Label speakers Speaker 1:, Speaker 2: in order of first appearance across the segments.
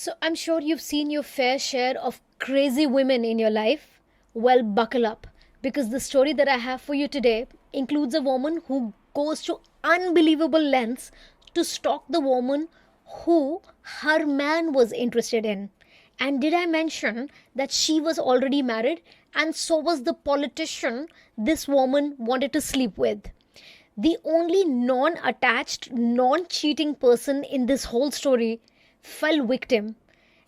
Speaker 1: So I'm sure you've seen your fair share of crazy women in your life. Well, buckle up because the story that I have for you today includes a woman who goes to unbelievable lengths to stalk the woman who her man was interested in. And did I mention that she was already married and so was the politician this woman wanted to sleep with? The only non attached, non cheating person in this whole story fell victim,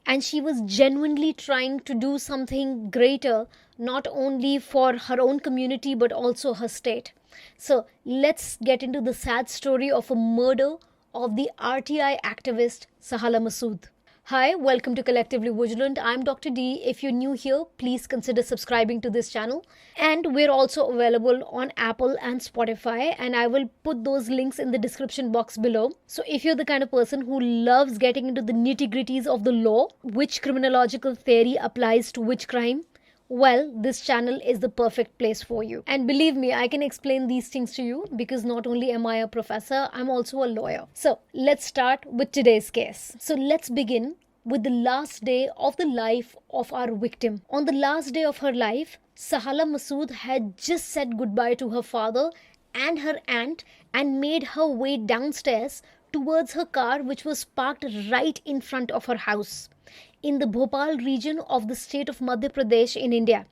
Speaker 1: and she was genuinely trying to do something greater, not only for her own community but also her state. So, let's get into the sad story of a murder of the RTI activist Sahala Masud. Hi, welcome to Collectively Vigilant. I'm Dr. D. If you're new here, please consider subscribing to this channel. And we're also available on Apple and Spotify, and I will put those links in the description box below. So if you're the kind of person who loves getting into the nitty-gritties of the law, which criminological theory applies to which crime, well, this channel is the perfect place for you. And believe me, I can explain these things to you because not only am I a professor, I'm also a lawyer. So let's start with today's case. So let's begin with the last day of the life of our victim. On the last day of her life, Sahala Masud had just said goodbye to her father and her aunt and made her way downstairs towards her car, which was parked right in front of her house in the Bhopal region of the state of Madhya Pradesh in India.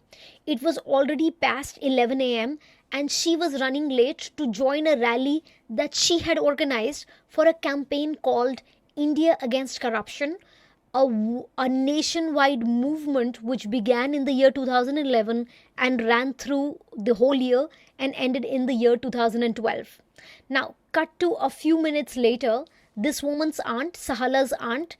Speaker 1: It was already past 11 a.m. and she was running late to join a rally that she had organized for a campaign called India Against Corruption, a nationwide movement which began in the year 2011 and ran through the whole year and ended in the year 2012. Now, cut to a few minutes later, this woman's aunt, Sahala's aunt,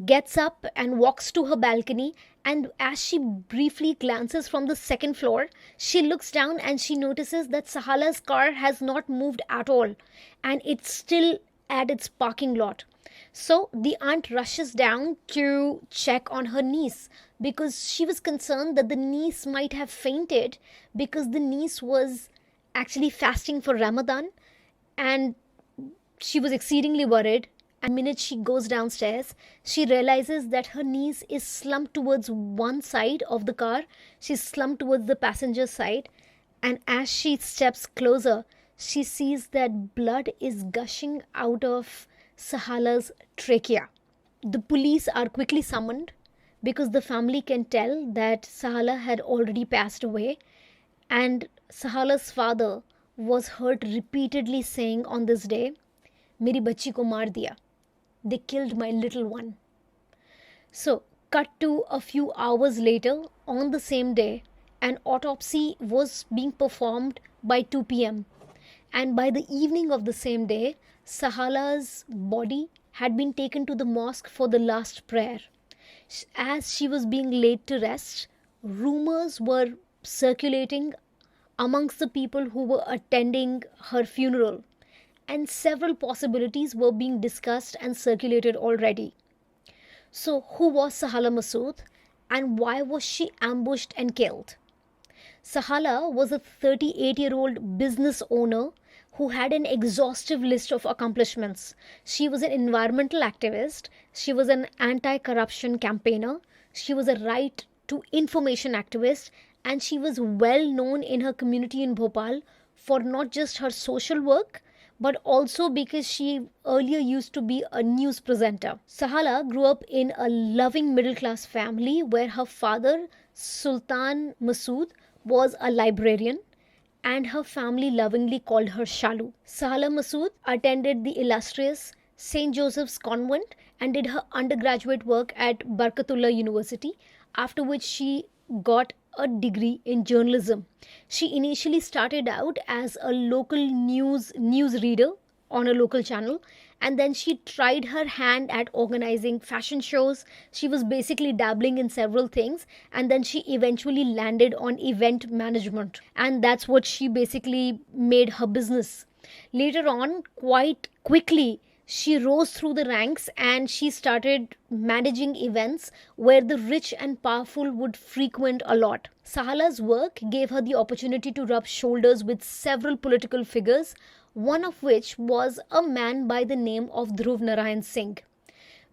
Speaker 1: gets up and walks to her balcony, and as she briefly glances from the second floor, she looks down and she notices that Sahala's car has not moved at all and it's still at its parking lot. So the aunt rushes down to check on her niece because she was concerned that the niece might have fainted because the niece was actually fasting for Ramadan, and she was exceedingly worried. And the minute she goes downstairs, she realizes that her niece is slumped towards one side of the car. She's slumped towards the passenger side. And as she steps closer, she sees that blood is gushing out of Sahala's trachea. The police are quickly summoned because the family can tell that Sahala had already passed away, and Sahala's father was heard repeatedly saying on this day, "Meri bachchi ko maar diya. They killed my little one." So, cut to a few hours later, on the same day, an autopsy was being performed by 2 p.m. And by the evening of the same day, Sahala's body had been taken to the mosque for the last prayer. As she was being laid to rest, rumors were circulating amongst the people who were attending her funeral, and several possibilities were being discussed and circulated already. So, who was Sahala Masud and why was she ambushed and killed? Sahala was a 38-year-old business owner who had an exhaustive list of accomplishments. She was an environmental activist, she was an anti-corruption campaigner, she was a right to information activist, and she was well known in her community in Bhopal for not just her social work, but also because she earlier used to be a news presenter. Sahala grew up in a loving middle-class family where her father, Sultan Masud, was a librarian, and her family lovingly called her Shalu. Sahala Masud attended the illustrious St. Joseph's Convent and did her undergraduate work at Barkatullah University, after which she got a degree in journalism. She initially started out as a local news reader on a local channel, and then she tried her hand at organizing fashion shows. She was basically dabbling in several things, and then she eventually landed on event management, and that's what she basically made her business. Later on, quite quickly, she rose through the ranks and she started managing events where the rich and powerful would frequent a lot. Sahala's work gave her the opportunity to rub shoulders with several political figures, one of which was a man by the name of Dhruv Narayan Singh.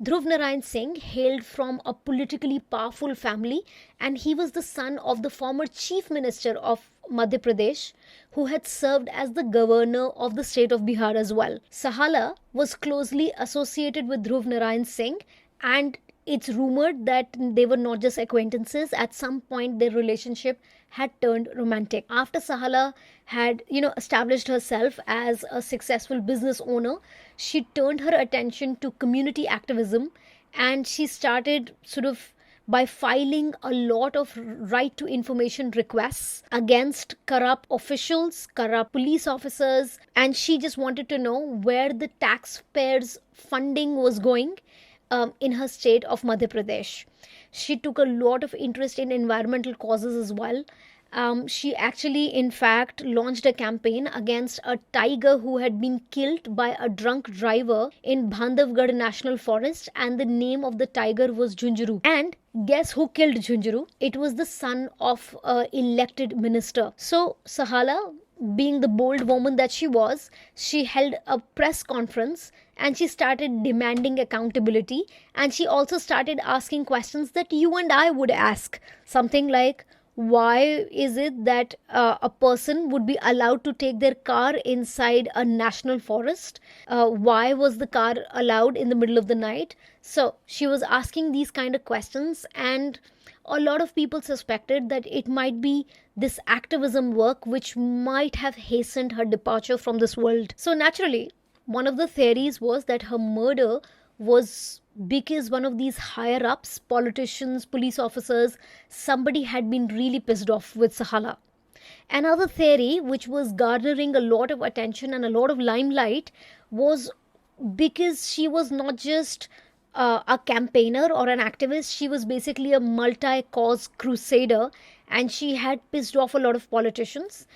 Speaker 1: Dhruv Narayan Singh hailed from a politically powerful family, and he was the son of the former chief minister of Madhya Pradesh, who had served as the governor of the state of Bihar as well. Sahala was closely associated with Dhruv Narayan Singh, and it's rumored that they were not just acquaintances. At some point, their relationship had turned romantic. After Sahala had, established herself as a successful business owner, she turned her attention to community activism, and she started sort of by filing a lot of right to information requests against corrupt officials, corrupt police officers, and she just wanted to know where the taxpayers' funding was going in her state of Madhya Pradesh. She took a lot of interest in environmental causes as well. She actually, in fact, launched a campaign against a tiger who had been killed by a drunk driver in Bandhavgarh National Forest, and the name of the tiger was Junjaru. And guess who killed Junjaru? It was the son of an elected minister. So, Sahala, being the bold woman that she was, she held a press conference and she started demanding accountability. And she also started asking questions that you and I would ask. Something like, why is it that a person would be allowed to take their car inside a national forest? Why was the car allowed in the middle of the night? So she was asking these kind of questions, and a lot of people suspected that it might be this activism work which might have hastened her departure from this world. So naturally, one of the theories was that her murder was because one of these higher ups, politicians, police officers, somebody had been really pissed off with Sahala. Another theory, which was garnering a lot of attention and a lot of limelight, was because she was not just a campaigner or an activist, she was basically a multi cause crusader, and she had pissed off a lot of politicians.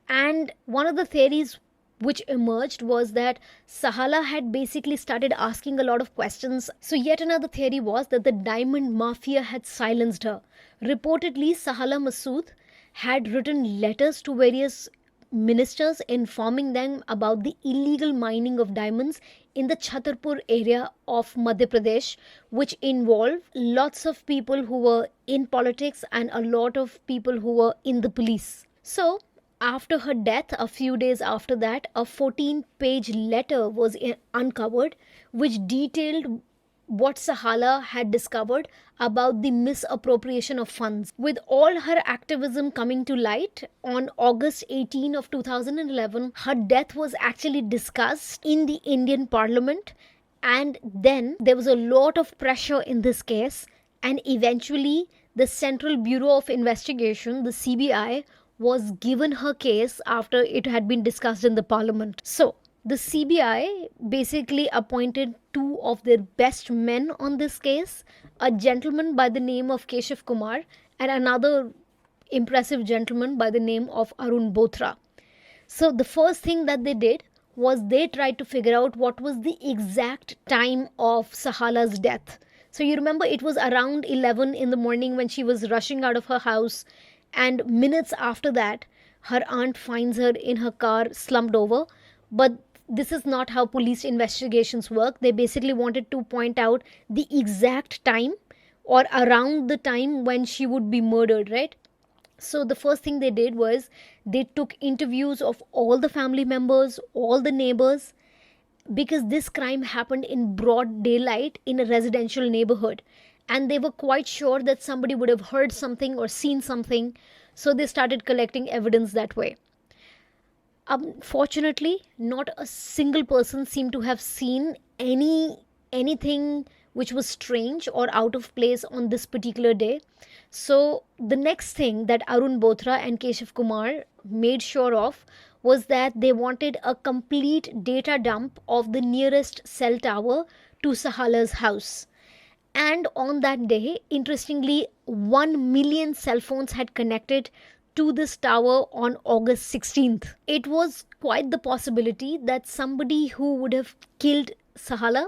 Speaker 1: And one of the theories which emerged was that Sahala had basically started asking a lot of questions. So, yet another theory was that the diamond mafia had silenced her. Reportedly, Sahala Masud had written letters to various ministers informing them about the illegal mining of diamonds in the Chhatarpur area of Madhya Pradesh, which involved lots of people who were in politics and a lot of people who were in the police. So, after her death, a few days after that, a 14-page letter was uncovered which detailed what Sahala had discovered about the misappropriation of funds. With all her activism coming to light, on August 18 of 2011, her death was actually discussed in the Indian Parliament, and then there was a lot of pressure in this case, and eventually the Central Bureau of Investigation, the CBI, was given her case after it had been discussed in the parliament. So, the CBI basically appointed two of their best men on this case, a gentleman by the name of Keshav Kumar and another impressive gentleman by the name of Arun Bothra. So, the first thing that they did was they tried to figure out what was the exact time of Sahala's death. So, you remember it was around 11 in the morning when she was rushing out of her house, and minutes after that her aunt finds her in her car slumped over. But this is not how police investigations work. They basically wanted to point out the exact time or around the time when she would be murdered, right? So the first thing they did was they took interviews of all the family members, all the neighbors, because this crime happened in broad daylight in a residential neighborhood, and they were quite sure that somebody would have heard something or seen something, so they started collecting evidence that way. Unfortunately, not a single person seemed to have seen anything which was strange or out of place on this particular day. So the next thing that Arun Bothra and Keshav Kumar made sure of was that they wanted a complete data dump of the nearest cell tower to Sahala's house. And on that day, interestingly, 1 million cell phones had connected to this tower on August 16th. It was quite the possibility that somebody who would have killed Sahala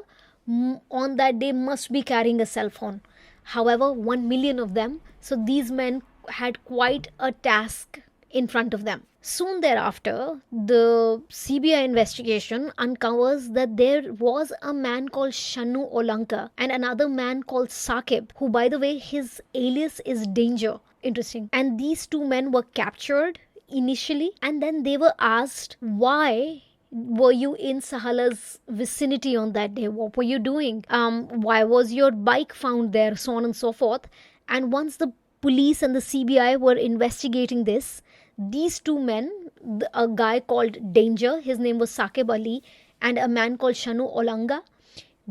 Speaker 1: on that day must be carrying a cell phone. However, 1 million of them, so these men had quite a task in front of them. Soon thereafter, the CBI investigation uncovers that there was a man called Shanu Olanka and another man called Sakib, who, by the way, his alias is Danger. Interesting. And these two men were captured initially, and then they were asked, why were you in Sahala's vicinity on that day? What were you doing? Why was your bike found there? So on and so forth. And once the police and the CBI were investigating this, these two men, a guy called Danger, his name was Sakib Ali, and a man called Shanu Olanga,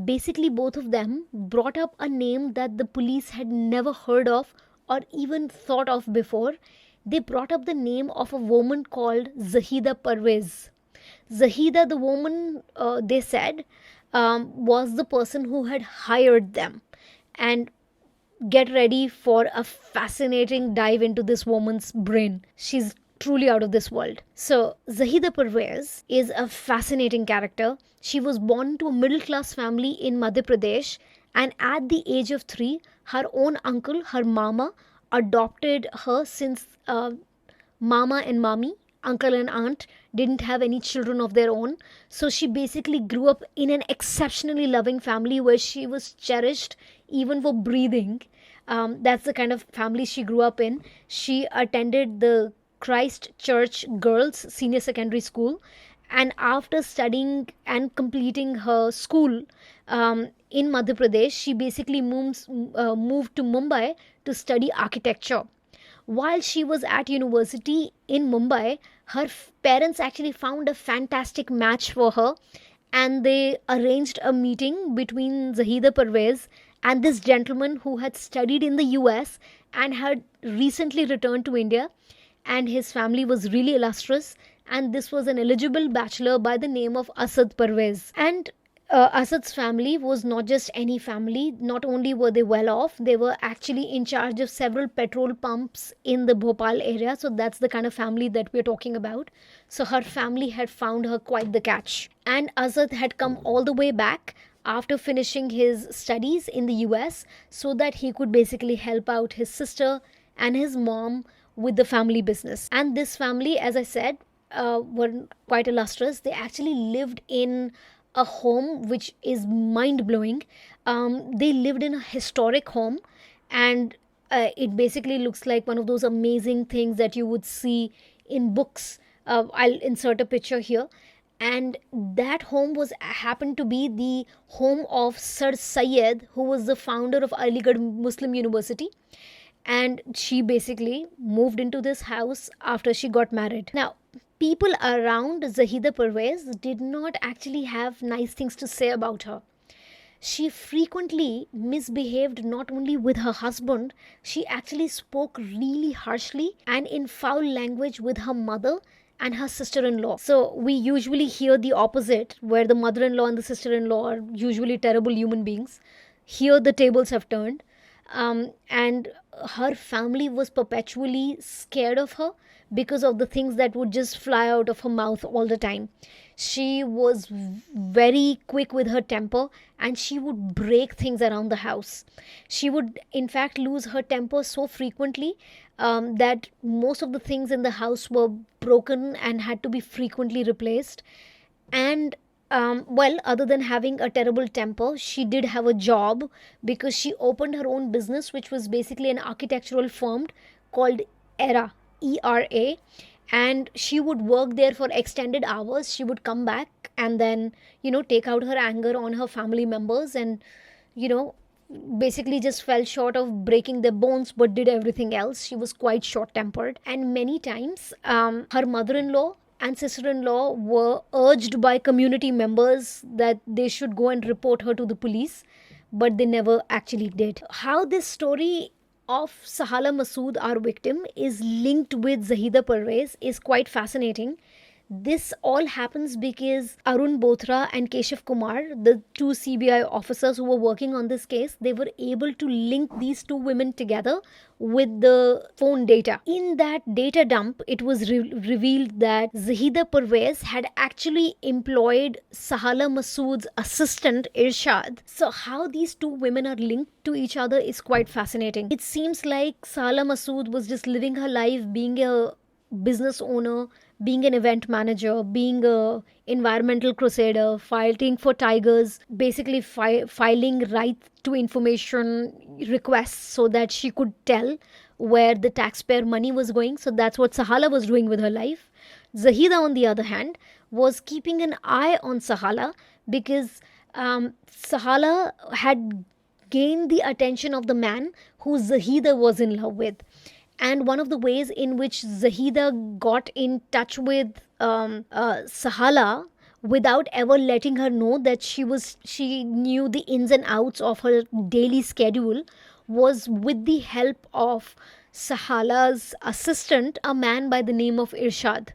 Speaker 1: basically both of them brought up a name that the police had never heard of or even thought of before. They brought up the name of a woman called Zaheda Parvez. Zahida, the woman, they said, was the person who had hired them. And get ready for a fascinating dive into this woman's brain. She's truly out of this world. So, Zahida Parvez is a fascinating character. She was born to a middle class family in Madhya Pradesh, and at the age of 3, her own uncle, her mama, adopted her since mama and mommy, uncle and aunt, didn't have any children of their own. So she basically grew up in an exceptionally loving family where she was cherished even for breathing. That's the kind of family she grew up in. She attended the Christ Church Girls Senior Secondary School, and after studying and completing her school in Madhya Pradesh, she basically moved to Mumbai to study architecture. While she was at university in Mumbai, her parents actually found a fantastic match for her, and they arranged a meeting between Zahida Parvez and this gentleman who had studied in the US and had recently returned to India, and his family was really illustrious, and this was an eligible bachelor by the name of Asad Parvez. And Asad's family was not just any family. Not only were they well off, they were actually in charge of several petrol pumps in the Bhopal area. So that's the kind of family that we're talking about. So her family had found her quite the catch. And Asad had come all the way back after finishing his studies in the US so that he could basically help out his sister and his mom with the family business. And this family, as I said, were quite illustrious. They actually lived in a home which is mind blowing. They lived in a historic home, and it basically looks like one of those amazing things that you would see in books. I'll insert a picture here. And that home was happened to be the home of Sir Syed, who was the founder of Aligarh Muslim University. And she basically moved into this house after she got married. Now, people around Zahida Parvez did not actually have nice things to say about her. She frequently misbehaved not only with her husband, she actually spoke really harshly and in foul language with her mother and her sister in law. So, we usually hear the opposite, where the mother in law and the sister in law are usually terrible human beings. Here, the tables have turned. And her family was perpetually scared of her because of the things that would just fly out of her mouth all the time. She was very quick with her temper, and she would break things around the house. She would, in fact, lose her temper so frequently that most of the things in the house were broken and had to be frequently replaced. And well, other than having a terrible temper, she did have a job because she opened her own business, which was basically an architectural firm called ERA, ERA. And she would work there for extended hours. She would come back and then, take out her anger on her family members and, you know, basically just fell short of breaking their bones but did everything else. She was quite short tempered. And many times, her mother in law and sister-in-law were urged by community members that they should go and report her to the police, but they never actually did. How this story of Sahala Masud, our victim, is linked with Zahida Parvez is quite fascinating. This all happens because Arun Bothra and Keshav Kumar, the two CBI officers who were working on this case, they were able to link these two women together with the phone data. In that data dump, it was revealed that Zahida Parvez had actually employed Sahala Masud's assistant Irshad. So how these two women are linked to each other is quite fascinating. It seems like Sahala Masud was just living her life being a business owner, being an event manager, being a environmental crusader, fighting for tigers, basically filing right to information requests so that she could tell where the taxpayer money was going. So that's what Sahala was doing with her life. Zahida, on the other hand, was keeping an eye on Sahala because Sahala had gained the attention of the man who Zahida was in love with. And one of the ways in which Zahida got in touch with Sahala without ever letting her know that she knew the ins and outs of her daily schedule was with the help of Sahala's assistant, a man by the name of Irshad.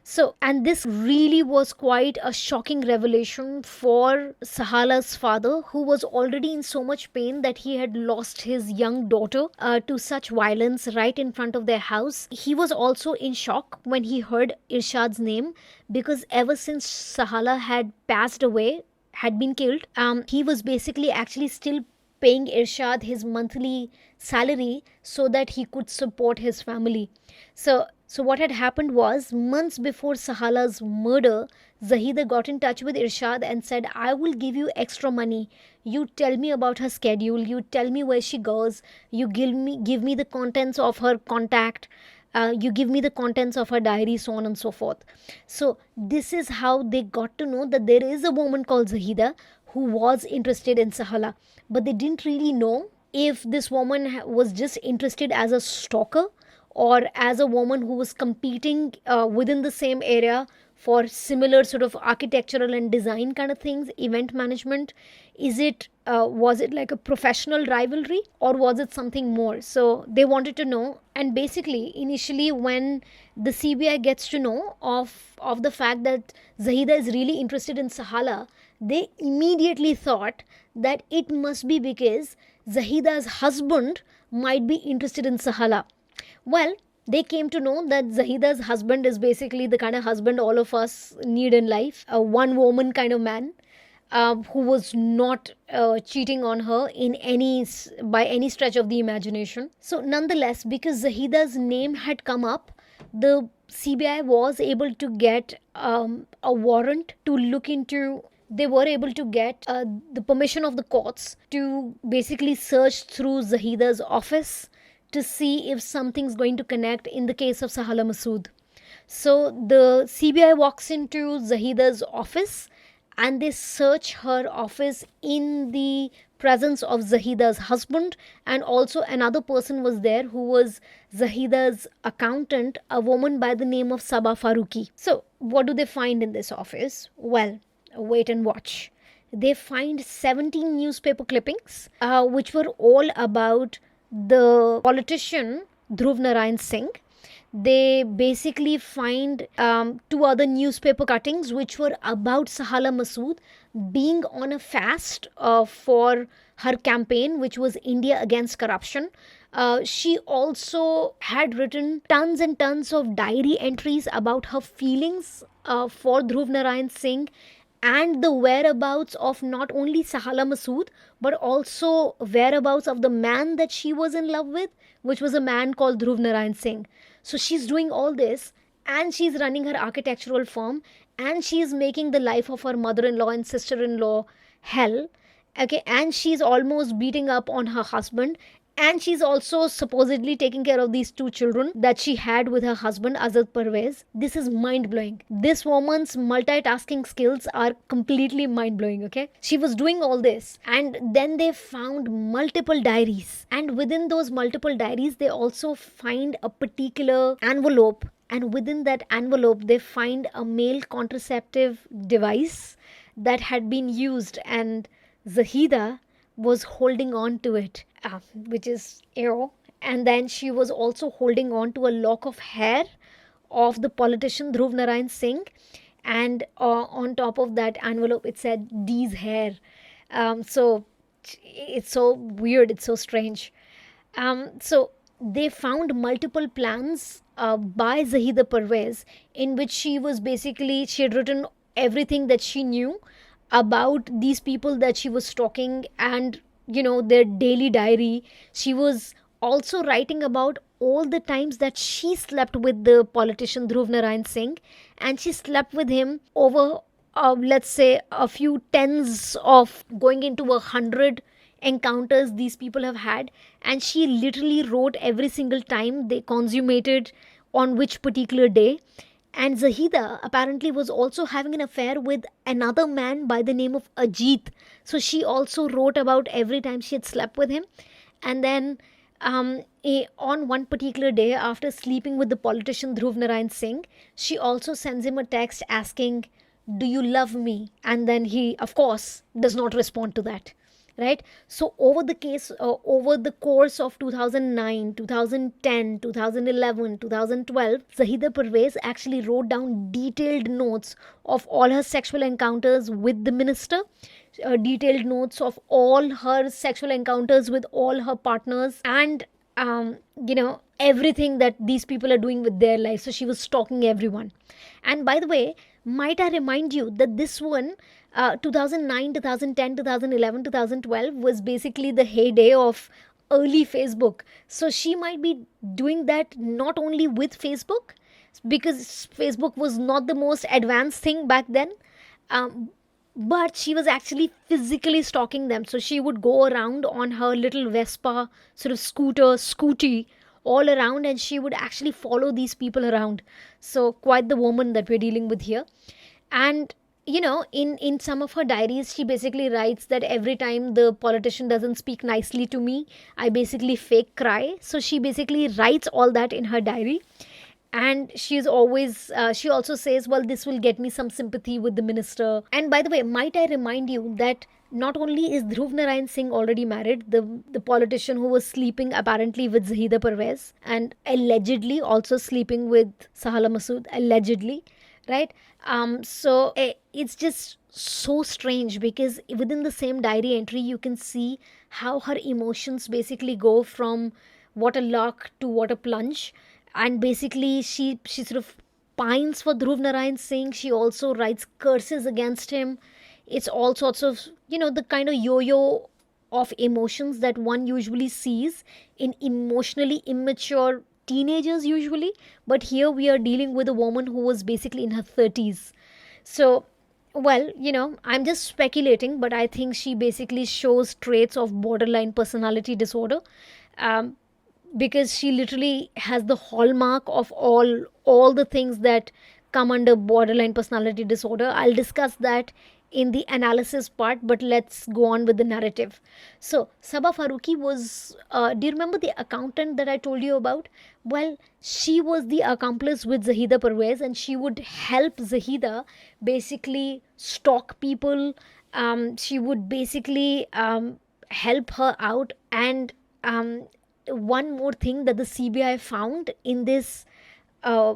Speaker 1: So, and this really was quite a shocking revelation for Sahala's father, who was already in so much pain that he had lost his young daughter to such violence right in front of their house. He was also in shock when he heard Irshad's name, because ever since Sahala had passed away, had been killed, he was basically actually still paying Irshad his monthly salary so that he could support his family. So what had happened was, months before Sahala's murder, Zahida got in touch with Irshad and said, I will give you extra money. You tell me about her schedule, you tell me where she goes, you give me the contents of her contact, you give me the contents of her diary, so on and so forth. So this is how they got to know that there is a woman called Zahida who was interested in Sahala. But they didn't really know if this woman was just interested as a stalker or as a woman who was competing within the same area for similar sort of architectural and design kind of things, event management. Was it like a professional rivalry, or was it something more? So they wanted to know. And basically, initially, when the CBI gets to know of the fact that Zahida is really interested in Sahala, they immediately thought that it must be because Zahida's husband might be interested in Sahala. Well, they came to know that Zahida's husband is basically the kind of husband all of us need in life, a one woman kind of man, who was not cheating on her by any stretch of the imagination. So nonetheless, because Zahida's name had come up, the CBI was able to get a warrant to look into. They were able to get the permission of the courts to basically search through Zahida's office to see if something's going to connect in the case of Sahala Masud. So the CBI walks into Zahida's office and they search her office in the presence of Zahida's husband, and also another person was there who was Zahida's accountant, a woman by the name of Sabah Farooqi. So what do they find in this office? Well, wait and watch. They find 17 newspaper clippings, which were all about the politician Dhruv Narayan Singh. They basically find two other newspaper cuttings which were about Sahala Masud being on a fast for her campaign, which was India Against Corruption. She also had written tons and tons of diary entries about her feelings for Dhruv Narayan Singh and the whereabouts of not only Sahala Masud but also whereabouts of the man that she was in love with, which was a man called Dhruv Narayan Singh. So she's doing all this, and she's running her architectural firm, and she's making the life of her mother-in-law and sister-in-law hell. Okay, and she's almost beating up on her husband, and she's also supposedly taking care of these two children that she had with her husband Azad Parvez. This is mind-blowing. This woman's multitasking skills are completely mind-blowing. Okay, she was doing all this, and then they found multiple diaries, and within those multiple diaries they also find a particular envelope, and within that envelope they find a male contraceptive device that had been used, and Zahida was holding on to it, which is and then she was also holding on to a lock of hair of the politician Dhruv Narayan Singh, and on top of that envelope it said D's hair. So it's so weird, it's so strange. So they found multiple plans by Zahida Parvez, in which she had written everything that she knew about these people that she was stalking, and their daily diary. She was also writing about all the times that she slept with the politician Dhruv Narayan Singh, and she slept with him over, let's say, a few tens of going into 100 encounters these people have had. And she literally wrote every single time they consummated on which particular day. And Zahida apparently was also having an affair with another man by the name of Ajit. So she also wrote about every time she had slept with him. And then on one particular day, after sleeping with the politician Dhruv Narayan Singh, she also sends him a text asking, "Do you love me?" And then he, of course, does not respond to that. Right. So over the course of 2009, 2010, 2011, 2012, Zahida Parvez actually wrote down detailed notes of all her sexual encounters with the minister, detailed notes of all her sexual encounters with all her partners, and everything that these people are doing with their lives. So she was stalking everyone. And by the way, might I remind you that this one, 2009, 2010, 2011, 2012 was basically the heyday of early Facebook. So she might be doing that not only with Facebook, because Facebook was not the most advanced thing back then, um, but she was actually physically stalking them. So she would go around on her little Vespa sort of scooty all around, and she would actually follow these people around. So quite the woman that we're dealing with here. And in some of her diaries, she basically writes that every time the politician doesn't speak nicely to me, I basically fake cry. So she basically writes all that in her diary. And she also says, well, this will get me some sympathy with the minister. And by the way, might I remind you that not only is Dhruv Narayan Singh already married, the politician who was sleeping apparently with Zahida Parvez and allegedly also sleeping with Sahala Masud, allegedly, right? It's just so strange, because within the same diary entry you can see how her emotions basically go from what a lark to what a plunge. And basically she sort of pines for Dhruv Narayan Singh. She also writes curses against him. It's all sorts of, the kind of yo-yo of emotions that one usually sees in emotionally immature teenagers usually. But here we are dealing with a woman who was basically in her 30s. So, well, I'm just speculating, but I think she basically shows traits of borderline personality disorder. um, because she literally has the hallmark of all the things that come under borderline personality disorder. I'll discuss that in the analysis part, but let's go on with the narrative. So Sabah Farooqi was, do you remember the accountant that I told you about? Well, she was the accomplice with Zahida Parvez, and she would help Zahida basically stalk people. She would basically help her out. And one more thing that the CBI found uh,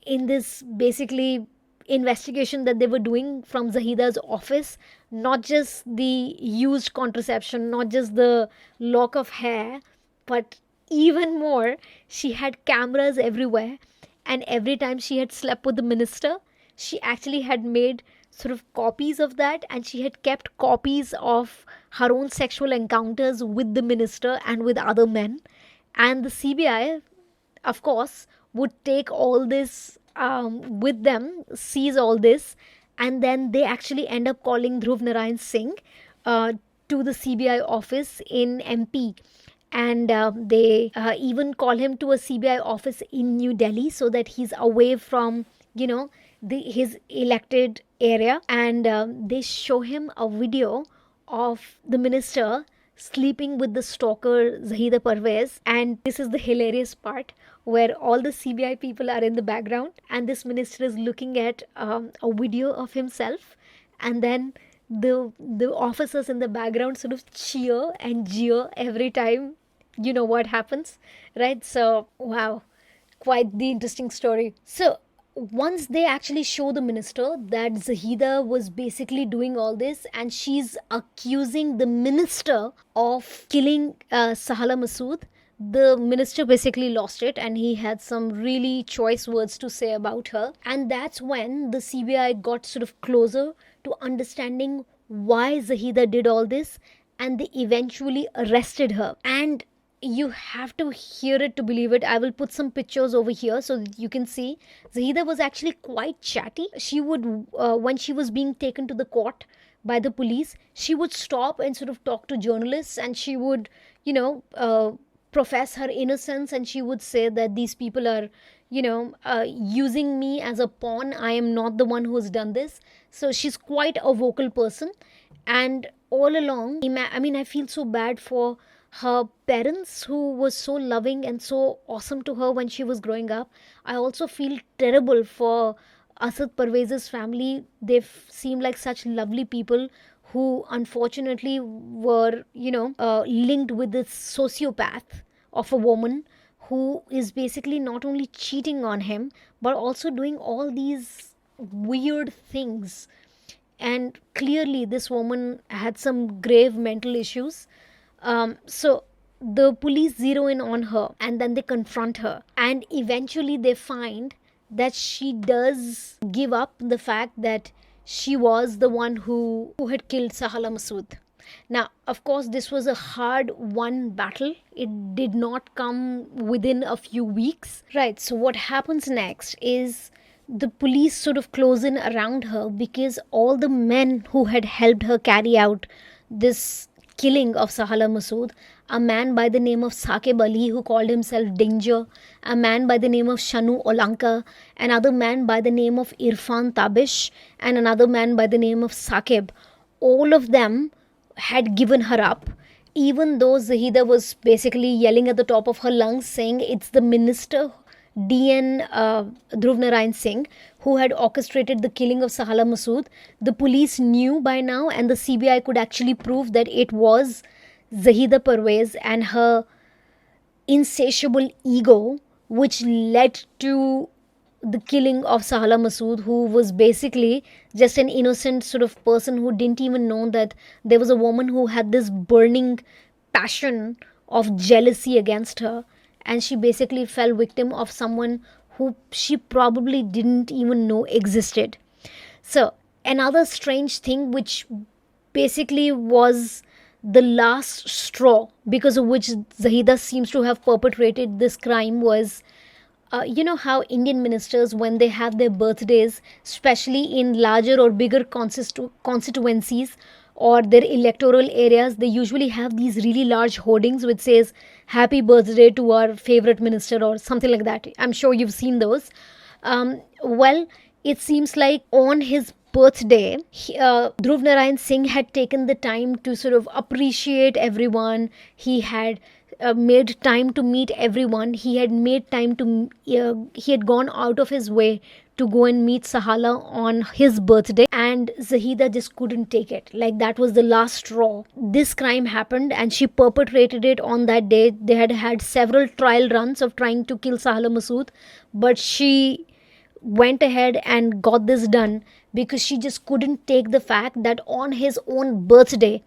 Speaker 1: in this basically investigation that they were doing from Zahida's office, not just the used contraception, not just the lock of hair, but even more, she had cameras everywhere. And every time she had slept with the minister, she actually had made sort of copies of that, and she had kept copies of her own sexual encounters with the minister and with other men. And the CBI, of course, would take all this with them, seize all this, and then they actually end up calling Dhruv Narayan Singh uh, to the CBI office in MP. And they even call him to a CBI office in New Delhi so that he's away from, his elected area. And they show him a video of the minister sleeping with the stalker Zahida Parvez. And this is the hilarious part, where all the CBI people are in the background and this minister is looking at a video of himself. And then the officers in the background sort of cheer and jeer every time what happens, right? So wow, quite the interesting story. So once they actually show the minister that Zahida was basically doing all this, and she's accusing the minister of killing Sahala Masud, the minister basically lost it, and he had some really choice words to say about her. And that's when the CBI got sort of closer to understanding why Zahida did all this, and they eventually arrested her. And you have to hear it to believe it. I will put some pictures over here so that you can see. Zahida was actually quite chatty. She would, when she was being taken to the court by the police, she would stop and sort of talk to journalists, and she would, profess her innocence, and she would say that these people are, using me as a pawn. I am not the one who has done this. So she's quite a vocal person. And all along, I mean, I feel so bad for her parents who was so loving and so awesome to her when she was growing up. I also feel terrible for Asad Parvez's family. They seem like such lovely people who unfortunately were, linked with this sociopath of a woman who is basically not only cheating on him but also doing all these weird things. And clearly this woman had some grave mental issues. So the police zero in on her, and then they confront her, and eventually they find that she does give up the fact that she was the one who had killed Sahala Masud. Now, of course, this was a hard won battle. It did not come within a few weeks. Right, so what happens next is the police sort of close in around her because all the men who had helped her carry out this killing of Sahala Masud, a man by the name of Saqib Ali who called himself Danger, a man by the name of Shanu Olanka, another man by the name of Irfan Tabish, and another man by the name of Saqib. All of them had given her up, even though Zahida was basically yelling at the top of her lungs saying it's the minister DN Dhruv Narayan Singh who had orchestrated the killing of Sahala Masud. The police knew by now, and the CBI could actually prove that it was Zahida Parvez and her insatiable ego which led to the killing of Sahala Masud, who was basically just an innocent sort of person who didn't even know that there was a woman who had this burning passion of jealousy against her, and she basically fell victim of someone who she probably didn't even know existed. So, another strange thing which basically was the last straw because of which Zahida seems to have perpetrated this crime was, you know how Indian ministers, when they have their birthdays, especially in larger or bigger constituencies or their electoral areas, they usually have these really large hoardings which says happy birthday to our favorite minister or something like that. I'm sure you've seen those. Well, it seems like on his birthday, Dhruv Narayan Singh had taken the time to sort of appreciate everyone. He had made time to meet everyone. He had made time to, he had gone out of his way to go and meet Sahala on his birthday, and Zahida just couldn't take it. Like, that was the last straw. This crime happened and she perpetrated it on that day. They had had several trial runs of trying to kill Sahala Masud, but she went ahead and got this done because she just couldn't take the fact that on his own birthday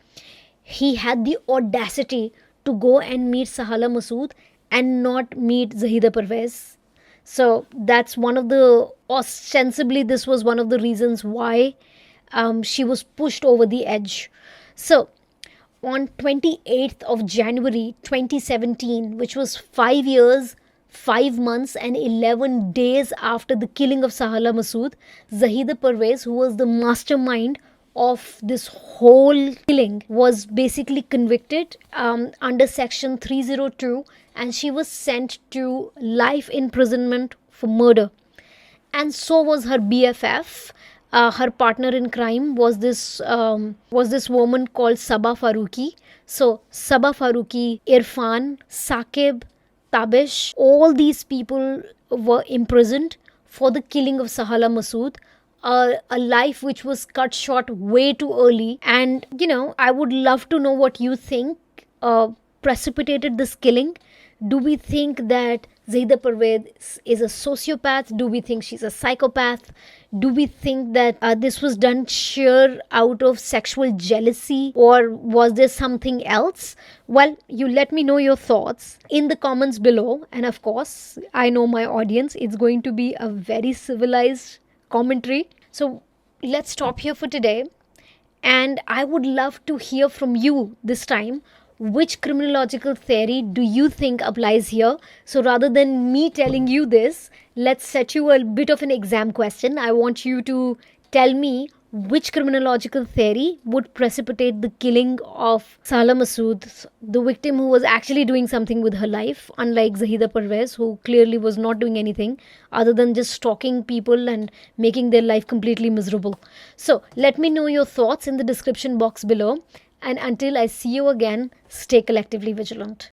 Speaker 1: he had the audacity to go and meet Sahala Masud and not meet Zahida Parvez. So that's one of the, ostensibly, this was one of the reasons why she was pushed over the edge. So on 28th of January 2017, which was 5 years, 5 months and 11 days after the killing of Sahala Masud, Zahida Parvez, who was the mastermind of this whole killing, was basically convicted under section 302, and she was sent to life imprisonment for murder. And so was her BFF. Her partner in crime was this woman called Sabah Farooqi. So Sabah Farooqi, Irfan, Saqib, Tabish, all these people were imprisoned for the killing of Sahala Masud, a life which was cut short way too early. And, I would love to know what you think precipitated this killing. Do we think that Zahida Parvez is a sociopath? Do we think she's a psychopath? Do we think that this was done sheer out of sexual jealousy, or was there something else? Well, you let me know your thoughts in the comments below. And of course, I know my audience, it's going to be a very civilized commentary. So let's stop here for today. And I would love to hear from you this time. which criminological theory do you think applies here? So rather than me telling you this, let's set you a bit of an exam question. I want you to tell me which criminological theory would precipitate the killing of Sahala Masud, the victim who was actually doing something with her life, unlike Zahida Parvez, who clearly was not doing anything other than just stalking people and making their life completely miserable. So let me know your thoughts in the description box below. And until I see you again, stay collectively vigilant.